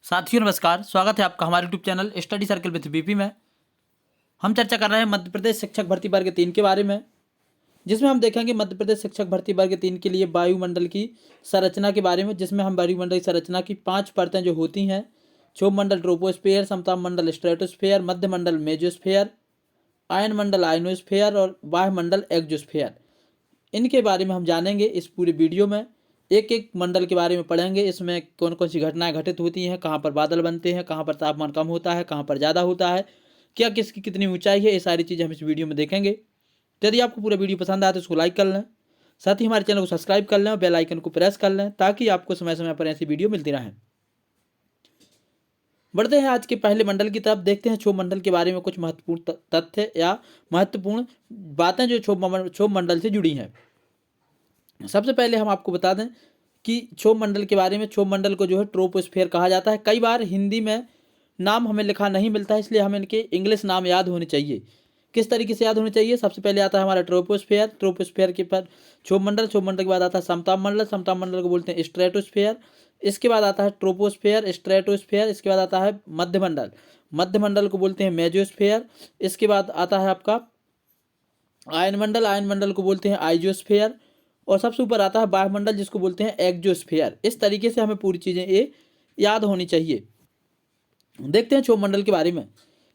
साथियों नमस्कार, स्वागत है आपका हमारे YouTube channel study circle with BP में। हम चर्चा कर रहे हैं मध्य प्रदेश शिक्षक भर्ती वर्ग 3 के बारे में, जिसमें हम देखेंगे मध्य प्रदेश शिक्षक भर्ती वर्ग 3 के लिए वायुमंडल की संरचना के बारे में, जिसमें हम वायुमंडल की संरचना की 5 परतें जो होती हैं, क्षोभ मंडल ट्रोपोस्फेयर, समताप मंडल स्ट्रेटोस्फेयर, मध्य मंडल मेजोस्फेयर, आयन मंडल आयनोस्फेयर और बाह्य मंडल एक्जोस्फेयर, इनके बारे में हम जानेंगे इस पूरे वीडियो में। एक एक मंडल के बारे में पढ़ेंगे, इसमें कौन कौन सी घटनाएं घटित होती हैं, कहाँ पर बादल बनते हैं, कहाँ पर तापमान कम होता है, कहाँ पर ज़्यादा होता है, क्या किसकी कितनी ऊंचाई है, ये सारी चीज़ें हम इस वीडियो में देखेंगे। तो यदि आपको पूरा वीडियो पसंद आए तो इसको लाइक कर लें, साथ ही हमारे चैनल को सब्सक्राइब कर लें और बेल आइकन को प्रेस कर लें ताकि आपको समय समय पर ऐसी वीडियो मिलती रहें। बढ़ते हैं आज के पहले मंडल की तरफ, देखते हैं क्षोभ मंडल के बारे में कुछ महत्वपूर्ण तथ्य या महत्वपूर्ण बातें जो क्षोभ मंडल से जुड़ी हैं। सबसे पहले हम आपको बता दें कि क्षोभ मंडल के बारे में, क्षोभ मंडल को जो है ट्रोपोस्फेयर कहा जाता है। कई बार हिंदी में नाम हमें लिखा नहीं मिलता है, इसलिए हमें इनके इंग्लिश नाम याद होने चाहिए। किस तरीके से याद होने चाहिए? सबसे पहले आता है हमारा ट्रोपोस्फेयर, ट्रोपोस्फेयर के पर क्षोभ मंडल, क्षोभ मंडल के बाद आता है समताप मंडल, समताप मंडल को बोलते हैं स्ट्रेटोस्फेयर, इसके बाद आता है ट्रोपोस्फेयर, स्ट्रेटोस्फेयर, इसके बाद आता है मध्य मंडल, मध्य मंडल को बोलते हैं मेजोस्फेयर, इसके बाद आता है आपका आयन मंडल, आयन मंडल को बोलते हैं आइजोस्फेयर, और सबसे ऊपर आता है वायुमंडल जिसको बोलते हैं एक्जोस्फेयर। इस तरीके से हमें पूरी चीज़ें ये याद होनी चाहिए। देखते हैं क्षोभ मंडल के बारे में।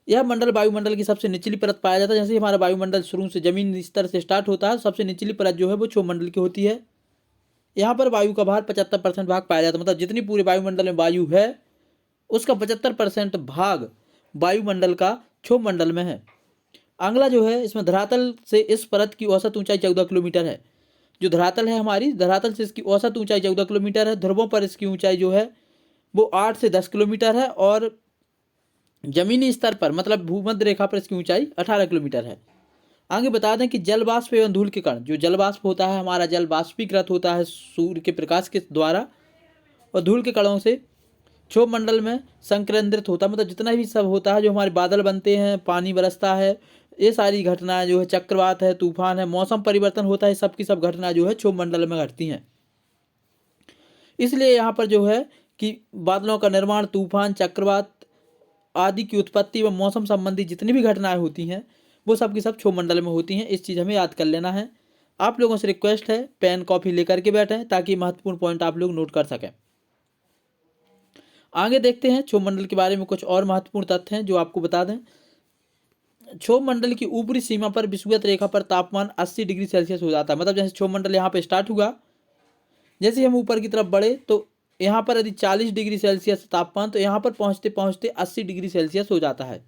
यह मंडल वायुमंडल की सबसे निचली परत पाया जाता है। जैसे हमारा वायुमंडल शुरू से जमीन स्तर से स्टार्ट होता है, सबसे निचली परत जो है वो क्षोभ मंडल की होती है। यहाँ पर वायु का भार 75% भाग पाया जाता है, मतलब जितनी पूरे वायुमंडल में वायु है उसका 75% भाग वायुमंडल का क्षोभ मंडल में है। अगला जो है, इसमें धरातल से इस परत की औसत ऊंचाई 14 किलोमीटर है। जो धरातल है हमारी, धरातल से इसकी औसत ऊंचाई 14 किलोमीटर है। ध्रुवों पर इसकी ऊंचाई जो है वो 8 से 10 किलोमीटर है, और जमीनी स्तर पर मतलब भूमध्य रेखा पर इसकी ऊंचाई 18 किलोमीटर है। आगे बता दें कि जल वाष्प एवं धूल के कण, जो जल वाष्प होता है हमारा, जल वाष्पीकृत होता है सूर्य के प्रकाश के द्वारा, और धूल के कणों से क्षोभ मंडल में संकेंद्रित होता है। मतलब जितना भी सब होता है, जो हमारे बादल बनते हैं, पानी बरसता है, ये सारी घटनाएं जो है, चक्रवात है, तूफान है, मौसम परिवर्तन होता है, सब की सब घटना जो है क्षोभ मंडल में घटती हैं। इसलिए यहाँ पर जो है कि बादलों का निर्माण, तूफान, चक्रवात आदि की उत्पत्ति व मौसम संबंधी जितनी भी घटनाएं होती हैं वो सब की सब क्षोभ मंडल में होती हैं। इस चीज़ हमें याद कर लेना है। आप लोगों से रिक्वेस्ट है, पेन कॉपी लेकर के बैठें ताकि महत्वपूर्ण पॉइंट आप लोग नोट कर सकें। आगे देखते हैं क्षोभ मंडल के बारे में कुछ और महत्वपूर्ण तथ्य हैं जो आपको बता दें। क्षोभ मंडल की ऊपरी सीमा पर विषुवत रेखा पर तापमान 80 डिग्री सेल्सियस हो जाता है। मतलब जैसे क्षोभ मंडल यहाँ पे स्टार्ट हुआ, जैसे हम ऊपर की तरफ बढ़े तो यहाँ पर यदि 40 डिग्री सेल्सियस तापमान, तो यहाँ पर पहुँचते पहुँचते 80 डिग्री सेल्सियस हो जाता है,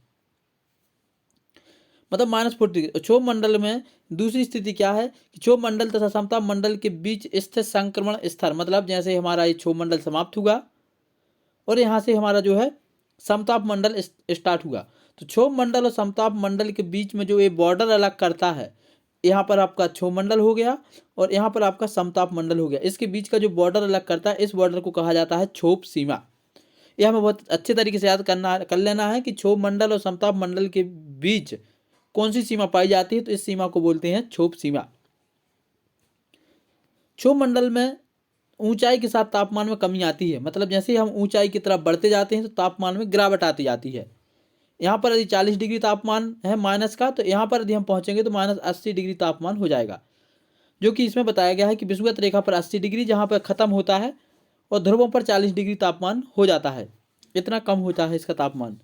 मतलब -40 डिग्री। क्षोभ मंडल में दूसरी स्थिति क्या है कि क्षोभ मंडल तथा समताप मंडल के बीच स्थित संक्रमण स्तर, मतलब जैसे हमारा ये क्षोभ मंडल समाप्त हुआ और यहाँ से हमारा जो है समताप मंडल स्टार्ट हुआ, तो क्षोभ मंडल और समताप मंडल के बीच में जो ये बॉर्डर अलग करता है, यहाँ पर आपका क्षोभ मंडल हो गया और यहाँ पर आपका समताप मंडल हो गया। इसके बीच का जो बॉर्डर अलग करता है, इस बॉर्डर को कहा जाता है क्षोभ सीमा। यह हमें बहुत अच्छे तरीके से याद कर लेना है कि क्षोभ मंडल और समताप मंडल के बीच कौन सी सीमा पाई जाती है, तो इस सीमा को बोलते हैं क्षोभ सीमा। क्षोभ मंडल में ऊंचाई के साथ तापमान में कमी आती है, मतलब जैसे हम ऊंचाई की तरफ बढ़ते जाते हैं तो तापमान में गिरावट आती जाती है। यहाँ पर यदि 40 डिग्री तापमान है माइनस का, तो यहाँ पर यदि हम पहुँचेंगे तो -80 डिग्री तापमान हो जाएगा, जो कि इसमें बताया गया है कि विषुवत रेखा पर 80 डिग्री जहाँ पर ख़त्म होता है और ध्रुवों पर 40 डिग्री तापमान हो जाता है। इतना कम होता है इसका तापमान,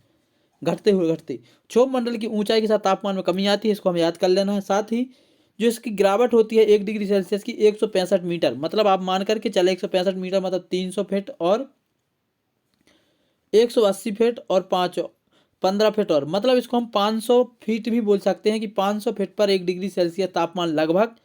घटते हुए घटते। क्षोभ मंडल की ऊंचाई के साथ तापमान में कमी आती है, इसको हमें याद कर लेना है। साथ ही जो इसकी गिरावट होती है 1 डिग्री सेल्सियस की 165 मीटर, मतलब आप मान करके चले 165 मीटर मतलब 300 फीट और 180 फीट और 15 फीट, और मतलब इसको हम 500 फीट भी बोल सकते हैं कि 500 फीट पर 1 डिग्री सेल्सियस तापमान लगभग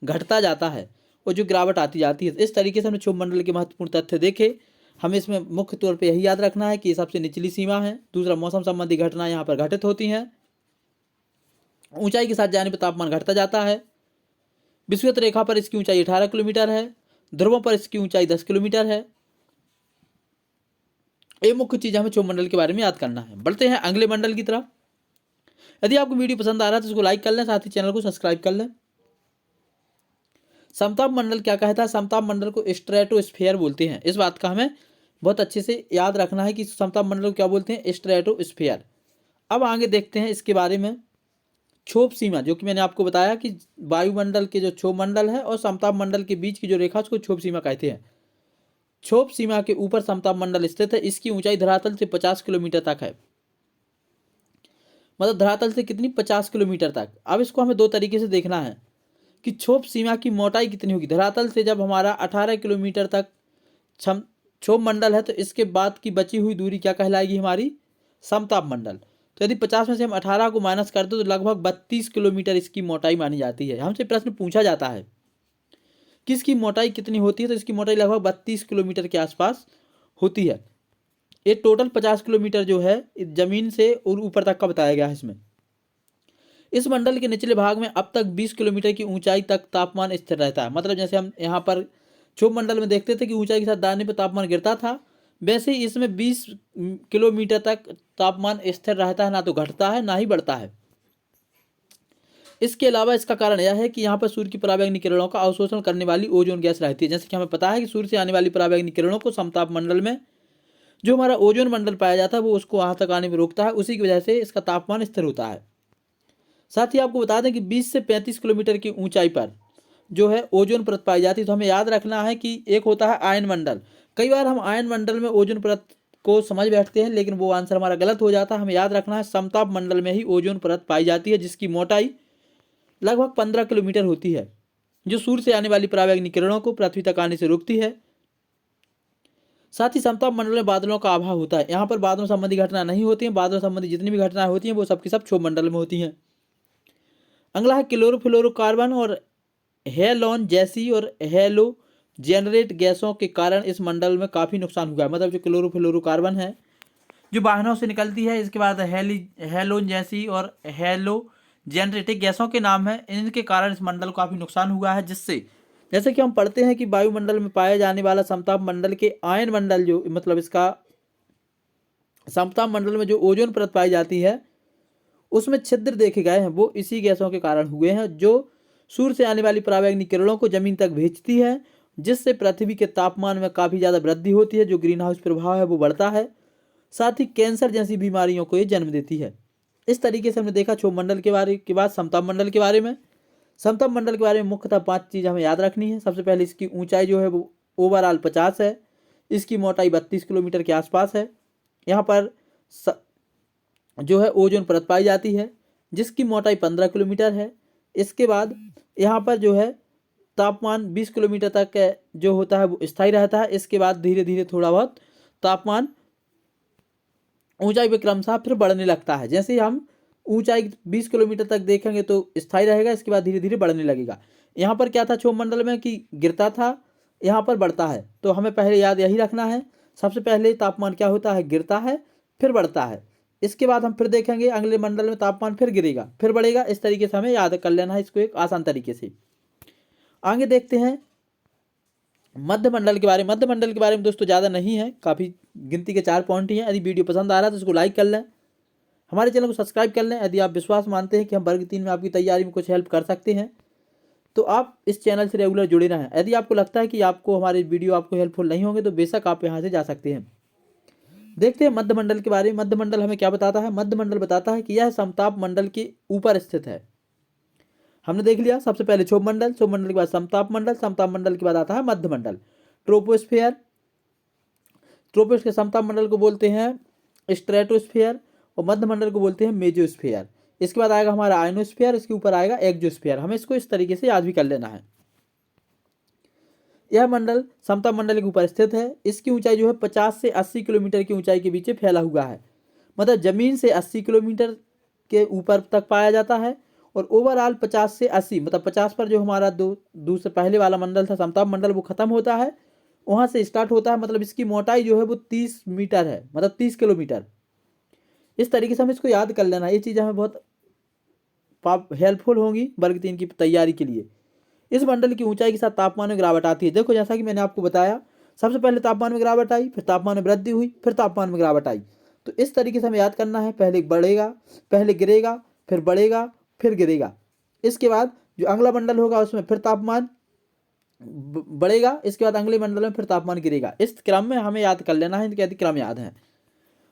घटता जाता है और जो गिरावट आती जाती है। इस तरीके से हमने क्षोभ मंडल के महत्वपूर्ण तथ्य देखे। हमें इसमें मुख्य तौर पे यही याद रखना है कि ये सबसे निचली सीमा है। दूसरा, मौसम संबंधी घटना यहाँ पर घटित होती हैं। ऊंचाई के साथ जाने पर तापमान घटता जाता है। विषुवत रेखा पर इसकी ऊंचाई 18 किलोमीटर है, ध्रुवों पर इसकी ऊंचाई 10 किलोमीटर है। ये मुख्य चीज हमें क्षोभ मंडल के बारे में याद करना है। बढ़ते हैं अगले मंडल की तरफ। यदि आपको वीडियो पसंद आ रहा है तो इसको लाइक कर लें, साथ ही चैनल को सब्सक्राइब कर लें। समताप मंडल क्या कहता है? समताप मंडल को स्ट्रेटोस्फेयर बोलते हैं। इस बात का हमें बहुत अच्छे से याद रखना है कि समताप मंडल को क्या बोलते हैं, स्ट्रेटोस्फीयर। अब आगे देखते हैं इसके बारे में क्षोभ सीमा, जो कि मैंने आपको बताया कि वायुमंडल के जो क्षोभ मंडल है और समताप मंडल के बीच की जो रेखा उसको क्षोभ सीमा कहते हैं। क्षोभ सीमा के ऊपर समताप मंडल स्थित है। इसकी ऊंचाई धरातल से 50 किलोमीटर तक है। मतलब धरातल से कितनी, 50 किलोमीटर तक। अब इसको हमें दो तरीके से देखना है कि क्षोभ सीमा की मोटाई कितनी होगी। धरातल से जब हमारा 18 किलोमीटर तक क्षोभ मंडल है तो इसके बाद की बची हुई दूरी क्या कहलाएगी, हमारी समताप मंडल। तो यदि 50 में से हम 18 को माइनस कर दो तो लगभग 32 किलोमीटर इसकी मोटाई मानी जाती है। हमसे प्रश्न पूछा जाता है कि इसकी मोटाई कितनी होती है, तो इसकी मोटाई लगभग 32 किलोमीटर के आसपास होती है। ये टोटल 50 किलोमीटर जो है जमीन से और ऊपर तक का बताया गया है इसमें। इस मंडल के निचले भाग में अब तक 20 किलोमीटर की ऊंचाई तक तापमान स्थिर रहता है। मतलब जैसे हम यहाँ पर क्षोभ मंडल में देखते थे कि ऊंचाई के साथ दाने पर तापमान गिरता था, वैसे ही इसमें 20 किलोमीटर तक तापमान स्थिर रहता है, ना तो घटता है ना ही बढ़ता है। इसके अलावा इसका कारण यह है कि यहाँ पर सूर्य की पराबैंगनी किरणों का अवशोषण करने वाली ओजोन गैस रहती है। जैसे कि हमें पता है कि सूर्य से आने वाली पराबैंगनी किरणों को समताप मंडल में जो हमारा ओजोन मंडल पाया जाता है वो उसको वहाँ तक आने में रोकता है, उसी की वजह से इसका तापमान स्थिर होता है। साथ ही आपको बता दें कि 20 से 35 किलोमीटर की ऊंचाई पर जो है ओजोन परत पाई जाती है। तो हमें याद रखना है कि एक होता है आयन मंडल। कई बार हम आयन मंडल में ओजोन परत को समझ बैठते हैं, लेकिन वो आंसर हमारा गलत हो जाता है। हमें याद रखना है समताप मंडल में ही ओजोन परत पाई जाती है, जिसकी मोटाई लगभग 15 किलोमीटर होती है, जो सूर्य से आने वाली पराबैंगनी किरणों को पृथ्वी तक आने से रोकती है। साथ ही समताप मंडल में बादलों का अभाव होता है। यहाँ पर बादलों संबंधी घटना नहीं होती है। बादलों संबंधी जितनी भी घटनाएं होती हैं वो सबकी सब क्षोभ मंडल में होती हैं। अगला है क्लोरोफ्लोरोकार्बन और हेलोन जैसी और हेलो जेनरेट गैसों के कारण इस मंडल में काफ़ी नुकसान हुआ है। मतलब जो क्लोरोफ्लोरोकार्बन है जो वाहनों से निकलती है, इसके बाद हेलोन जैसी और हेलो जेनरेटिक गैसों के नाम है, इनके कारण इस मंडल को काफ़ी नुकसान हुआ है। जिससे जैसे कि हम पढ़ते हैं कि वायुमंडल में पाया जाने वाला समताप मंडल के आयन मंडल जो मतलब इसका समताप मंडल में जो ओजोन परत पाई जाती है उसमें छिद्र देखे गए हैं, वो इसी गैसों के कारण हुए हैं जो सूर्य से आने वाली पराबैंगनी किरणों को जमीन तक भेजती है, जिससे पृथ्वी के तापमान में काफ़ी ज़्यादा वृद्धि होती है। जो ग्रीन हाउस प्रभाव है वो बढ़ता है। साथ ही कैंसर जैसी बीमारियों को ये जन्म देती है। इस तरीके से हमने देखा क्षोभ मंडल के बारे के बाद समताप मंडल के बारे में। समताप मंडल के बारे में मुख्यतः 5 चीज़ हमें याद रखनी है। सबसे पहले इसकी ऊंचाई जो है वो ओवरऑल 50 है। इसकी मोटाई 32 किलोमीटर के आसपास है। यहाँ पर जो है ओजोन परत पाई जाती है जिसकी मोटाई 15 किलोमीटर है। इसके बाद यहाँ पर जो है तापमान 20 किलोमीटर तक जो होता है वो स्थायी रहता है। इसके बाद धीरे धीरे थोड़ा बहुत तापमान ऊंचाई पे क्रमशः फिर बढ़ने लगता है। जैसे हम ऊंचाई 20 किलोमीटर तक देखेंगे तो स्थायी रहेगा, इसके बाद धीरे धीरे बढ़ने लगेगा। यहाँ पर क्या था क्षोभ मंडल में कि गिरता था, यहाँ पर बढ़ता है। तो हमें पहले याद यही रखना है, सबसे पहले तापमान क्या होता है, गिरता है फिर बढ़ता है। इसके बाद हम फिर देखेंगे अगले मंडल में तापमान फिर गिरेगा फिर बढ़ेगा। इस तरीके से हमें याद कर लेना है इसको एक आसान तरीके से। आगे देखते हैं मध्य मंडल के बारे में। मध्य मंडल के बारे में दोस्तों ज़्यादा नहीं है, काफ़ी गिनती के 4 पॉइंट ही हैं। यदि वीडियो पसंद आ रहा है तो उसको लाइक कर लें, हमारे चैनल को सब्सक्राइब कर लें। यदि आप विश्वास मानते हैं कि हम वर्ग 3 में आपकी तैयारी में कुछ हेल्प कर सकते हैं तो आप इस चैनल से रेगुलर जुड़े रहें। यदि आपको लगता है कि आपको हमारे वीडियो आपको हेल्पफुल नहीं होंगे तो बेशक आप यहाँ से जा सकते हैं। देखते हैं मध्य मंडल के बारे में। मध्य मंडल हमें क्या बताता है, मध्य मंडल बताता है कि यह समताप मंडल के ऊपर स्थित है। हमने देख लिया सबसे पहले क्षोभ मंडल, क्षोभ मंडल के बाद समताप मंडल, समताप मंडल के बाद आता है मध्य मंडल। ट्रोपोस्फीयर, ट्रोपोस्फीयर के समताप मंडल को बोलते हैं स्ट्रेटोस्फीयर और मध्य मंडल को बोलते हैं मेजोस्फीयर। इसके बाद आएगा हमारा आयनोस्फीयर, इसके ऊपर आएगा एक्सोस्फीयर। हमें इसको इस तरीके से याद भी कर लेना है। यह मंडल समताप मंडल के ऊपर स्थित है। इसकी ऊंचाई जो है 50 से 80 किलोमीटर की ऊंचाई के बीच फैला हुआ है। मतलब जमीन से 80 किलोमीटर के ऊपर तक पाया जाता है और ओवरऑल 50 से 80 मतलब 50 पर जो हमारा दूसरे पहले वाला मंडल था समताप मंडल वो खत्म होता है, वहाँ से स्टार्ट होता है। मतलब इसकी मोटाई जो है वो 30 मीटर है, मतलब 30 किलोमीटर। इस तरीके से हमें इसको याद कर लेना। ये चीज़ हमें बहुत हेल्पफुल होंगी वर्ग 3 की तैयारी के लिए। इस मंडल की ऊंचाई के साथ तापमान में गिरावट आती है। देखो जैसा कि मैंने आपको बताया, सबसे पहले तापमान में गिरावट आई, फिर तापमान में वृद्धि हुई, फिर तापमान में गिरावट आई। तो इस तरीके से हमें याद करना है, पहले बढ़ेगा, पहले गिरेगा, फिर बढ़ेगा, फिर गिरेगा। इसके बाद जो अगला मंडल होगा उसमें फिर तापमान बढ़ेगा, इसके बाद अगले मंडल में फिर तापमान गिरेगा। इस क्रम में हमें याद कर लेना है, इनके यदि क्रम याद है।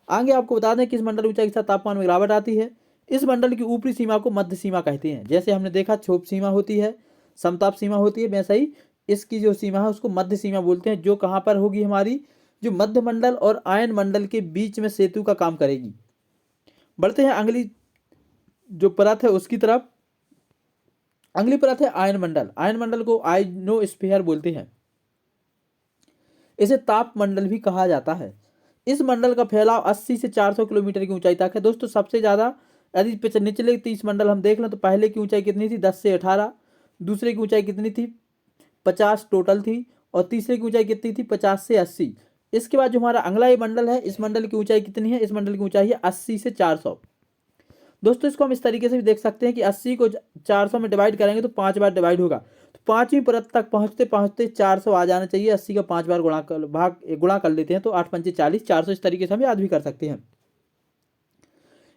आगे आपको बता दें कि इस मंडल ऊंचाई के साथ तापमान में गिरावट आती है। इस मंडल की ऊपरी सीमा को मध्य सीमा कहते हैं। जैसे हमने देखा क्षोभ सीमा होती है, समताप सीमा होती है, वैसा ही इसकी जो सीमा है उसको मध्य सीमा बोलते हैं, जो कहाँ पर होगी हमारी, जो मध्य मंडल और आयन मंडल के बीच में सेतु का काम करेगी। बढ़ते हैं अगली जो परत है उसकी तरफ। अगली परत है आयन मंडल। आयन मंडल को आयनोस्फीयर बोलते हैं, इसे ताप मंडल भी कहा जाता है। इस मंडल का फैलाव 80 से 400 किलोमीटर की ऊंचाई तक है। दोस्तों सबसे ज़्यादा यदि निचले 30 मंडल हम देख लें तो पहले की ऊंचाई कितनी थी, 10 से 18। दूसरे की ऊंचाई कितनी थी, 50 टोटल थी। और तीसरे की ऊंचाई कितनी थी, 50 से 80। इसके बाद जो हमारा अगला ये मंडल है, इस मंडल की ऊंचाई कितनी है, इस मंडल की ऊंचाई है 80 से 400। दोस्तों इसको हम इस तरीके से भी देख सकते हैं कि 80 को 400 में डिवाइड करेंगे तो 5 बार डिवाइड होगा, तो 5वीं परत तक पहुंचते पहुंचते 400 आ जाना चाहिए। 80 का 5 बार गुणा कर लेते हैं तो 8 पंचे 40, 400 इस तरीके से हम याद भी कर सकते हैं।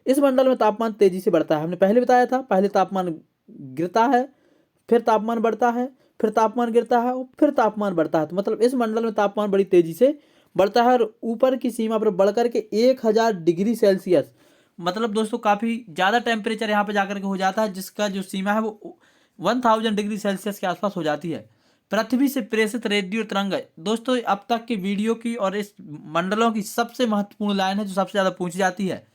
इस मंडल में तापमान तेजी से बढ़ता है। हमने पहले बताया था, पहले तापमान गिरता है, फिर तापमान बढ़ता है, फिर तापमान गिरता है और फिर तापमान बढ़ता है। तो मतलब इस मंडल में तापमान बड़ी तेजी से बढ़ता है और ऊपर की सीमा पर बढ़कर के 1000 डिग्री सेल्सियस, मतलब दोस्तों काफ़ी ज़्यादा टेम्परेचर यहाँ पे जाकर के हो जाता है, जिसका जो सीमा है वो 1000 डिग्री सेल्सियस के आसपास हो जाती है। पृथ्वी से प्रेषित रेडियो तरंग, दोस्तों अब तक की वीडियो की और इस मंडलों की सबसे महत्वपूर्ण लाइन है जो सबसे ज़्यादा पूछी जाती है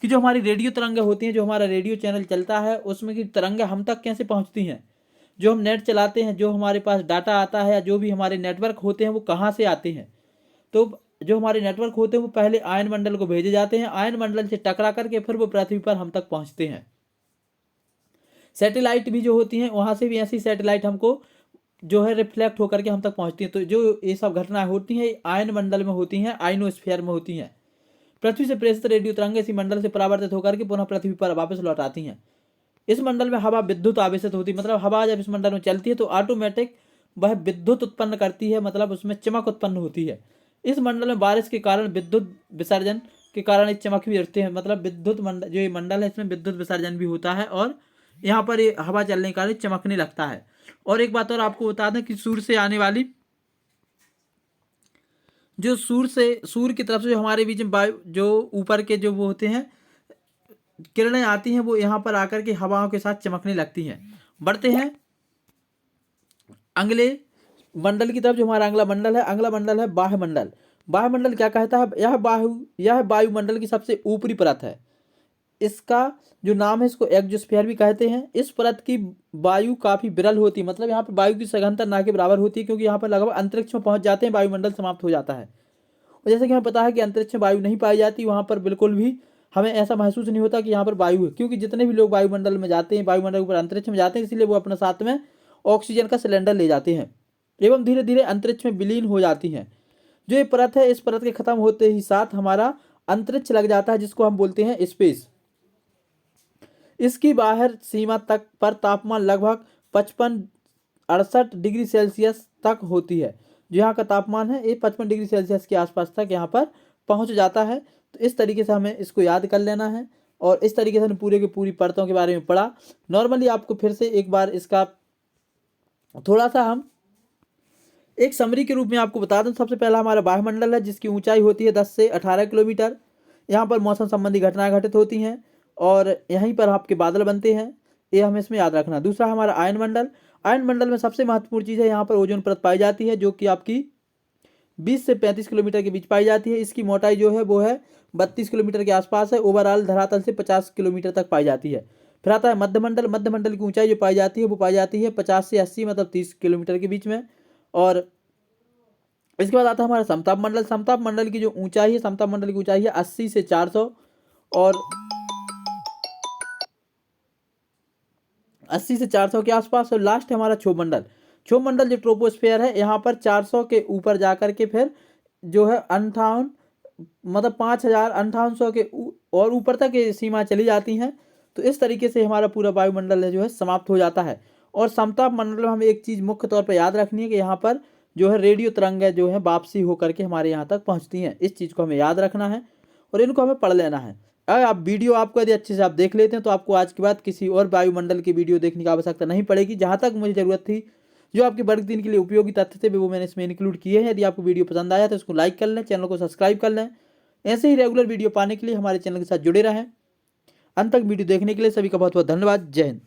कि जो हमारी रेडियो तरंगें होती हैं, जो हमारा रेडियो चैनल चलता है उसमें की तरंगें हम तक कैसे पहुँचती हैं। जो हम नेट चलाते हैं, जो हमारे पास डाटा आता है या जो भी हमारे नेटवर्क होते हैं वो कहाँ से आते हैं। तो जो हमारे नेटवर्क होते हैं वो पहले आयन मंडल को भेजे जाते हैं, आयन मंडल से टकरा करके फिर वो पृथ्वी पर हम तक पहुंचते हैं। सैटेलाइट भी जो होती हैं वहां से भी ऐसी सैटेलाइट हमको जो है रिफ्लेक्ट होकर के हम तक पहुंचती हैं। तो जो ये सब घटनाएं होती हैं आयन मंडल में होती हैं, आयनोस्फीयर में होती हैं। पृथ्वी से प्रेषित रेडियो तरंगें इसी मंडल से परावर्तित होकर के पुनः पृथ्वी पर वापस लौट आती हैं। इस मंडल में हवा विद्युत आवेशित होती है, मतलब हवा जब इस मंडल में चलती है तो ऑटोमेटिक वह विद्युत उत्पन्न करती है, मतलब उसमें चमक उत्पन्न होती है। इस मंडल में बारिश के कारण विद्युत विसर्जन के कारण एक चमक भी उठते हैं, मतलब विद्युत मंडल जो ये मंडल है इसमें विद्युत विसर्जन भी होता है और यहाँ पर ये हवा चलने के कारण चमकने लगता है। और एक बात और आपको बता दें कि सूर्य से आने वाली जो सूर्य की तरफ से जो हमारे बीच में वायु जो ऊपर के जो वो होते हैं किरणें आती हैं वो यहाँ पर आकर के हवाओं के साथ चमकने लगती हैं। बढ़ते हैं अगले मंडल की तरफ। जो हमारा अगला मंडल है वायुमंडल। वायुमंडल क्या कहता है, यह वायुमंडल की सबसे ऊपरी परत है। इसका जो नाम है इसको एक्सोस्फीयर भी कहते हैं। इस परत की वायु काफी विरल होती है, मतलब यहाँ पर वायु की सघनता ना के बराबर होती है, क्योंकि यहाँ पर लगभग अंतरिक्ष में पहुंच जाते हैं वायुमंडल समाप्त हो जाता है। और जैसे कि हमें पता है कि अंतरिक्ष में वायु नहीं पाई जाती, वहाँ पर बिल्कुल भी हमें ऐसा महसूस नहीं होता कि यहाँ पर वायु है, क्योंकि जितने भी लोग वायुमंडल में जाते हैं, वायुमंडल के ऊपर अंतरिक्ष में जाते हैं, इसलिए वो अपने साथ में ऑक्सीजन का सिलेंडर ले जाते हैं एवं धीरे धीरे अंतरिक्ष में विलीन हो जाती हैं। जो ये परत है, इस परत के खत्म होते ही साथ हमारा अंतरिक्ष लग जाता है, जिसको हम बोलते हैं स्पेस। इसकी बाहर सीमा तक पर तापमान लगभग 55-68 डिग्री सेल्सियस तक होती है। जो यहाँ का तापमान है ये 55 डिग्री सेल्सियस के आसपास तक यहाँ पर पहुँच जाता है। तो इस तरीके से हमें इसको याद कर लेना है और इस तरीके से हमने पूरे की पूरी परतों के बारे में पढ़ा। नॉर्मली आपको फिर से एक बार इसका थोड़ा सा हम एक समरी के रूप में आपको बता दूं। सबसे पहला हमारा वायुमंडल है जिसकी ऊंचाई होती है 10 से 18 किलोमीटर। यहाँ पर मौसम संबंधी घटनाएं घटित होती हैं और यहीं पर आपके बादल बनते हैं, ये हमें इसमें याद रखना। दूसरा हमारा आयनमंडल। आयनमंडल में सबसे महत्वपूर्ण चीज़ है यहाँ पर ओजोन परत पाई जाती है, जो कि आपकी 20 से 35 किलोमीटर के बीच पाई जाती है। इसकी मोटाई जो है वो है 32 किलोमीटर के आसपास है। ओवरऑल धरातल से 50 किलोमीटर तक पाई जाती है। फिर आता है मध्यमंडल। मध्यमंडल की ऊंचाई जो पाई जाती है वो पाई जाती है 50 से 80 मतलब 30 किलोमीटर के बीच में। और इसके बाद आता है हमारा समताप मंडल। समताप मंडल की जो ऊंचाई है, समताप मंडल की ऊंचाई है 80 से 400 और 80 से 400 के आसपास। और लास्ट है हमारा क्षोभ मंडल। क्षोभ मंडल जो ट्रोपोस्फेयर है, यहाँ पर 400 के ऊपर जाकर के फिर जो है 58 मतलब 5800 के और ऊपर तक ये सीमा चली जाती हैं। तो इस तरीके से हमारा पूरा वायुमंडल है जो है समाप्त हो जाता है। और समताप मंडल में हमें एक चीज़ मुख्य तौर पर याद रखनी है कि यहाँ पर जो है रेडियो तरंगें जो है वापसी होकर के हमारे यहाँ तक पहुँचती हैं। इस चीज़ को हमें याद रखना है और इनको हमें पढ़ लेना है। अगर आप वीडियो आपको यदि अच्छे से आप देख लेते हैं तो आपको आज के बाद किसी और वायुमंडल की वीडियो देखने की आवश्यकता नहीं पड़ेगी। जहाँ तक मुझे ज़रूरत थी जो आपके वर्ग 3 के लिए उपयोगी तथ्य थे वो मैंने इसमें इंक्लूड किए हैं। यदि आपको वीडियो पसंद आया तो इसको लाइक कर लें, चैनल को सब्सक्राइब कर लें। ऐसे ही रेगुलर वीडियो पाने के लिए हमारे चैनल के साथ जुड़े रहें। अंत तक वीडियो देखने के लिए सभी का बहुत बहुत धन्यवाद। जय हिंद।